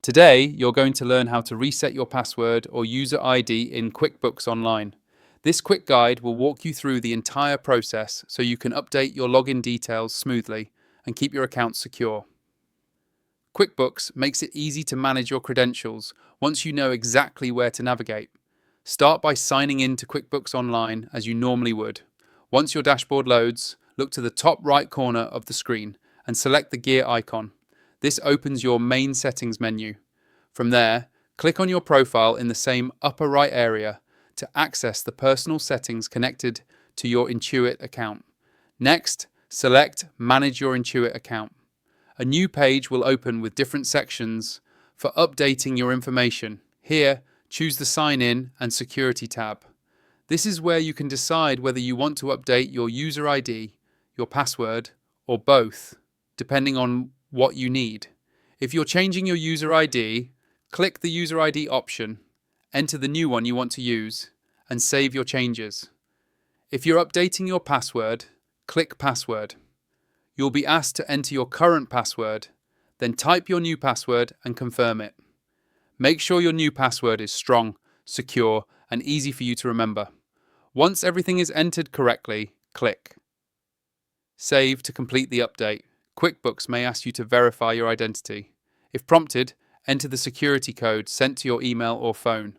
Today, you're going to learn how to reset your password or user ID in QuickBooks Online. This quick guide will walk you through the entire process so you can update your login details smoothly and keep your account secure. QuickBooks makes it easy to manage your credentials once you know exactly where to navigate. Start by signing in to QuickBooks Online as you normally would. Once your dashboard loads, look to the top right corner of the screen and select the gear icon. This opens your main settings menu. From there, click on your profile in the same upper right area to access the personal settings connected to your Intuit account. Next, select Manage your Intuit account. A new page will open with different sections for updating your information. Here, choose the Sign In and Security tab. This is where you can decide whether you want to update your user ID, your password, or both, depending on what you need. If you're changing your user ID, click the user ID option, enter the new one you want to use, and save your changes. If you're updating your password, click Password. You'll be asked to enter your current password, then type your new password and confirm it. Make sure your new password is strong, secure, and easy for you to remember. Once everything is entered correctly, click Save to complete the update. QuickBooks may ask you to verify your identity. If prompted, enter the security code sent to your email or phone.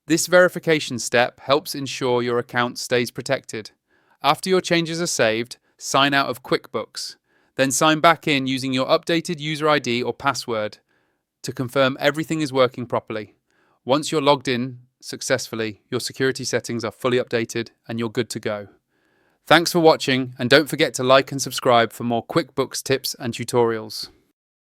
This verification step helps ensure your account stays protected. After your changes are saved, sign out of QuickBooks. Then sign back in using your updated user ID or password to confirm everything is working properly. Once you're logged in successfully, your security settings are fully updated and you're good to go. Thanks for watching, and don't forget to like and subscribe for more QuickBooks tips and tutorials.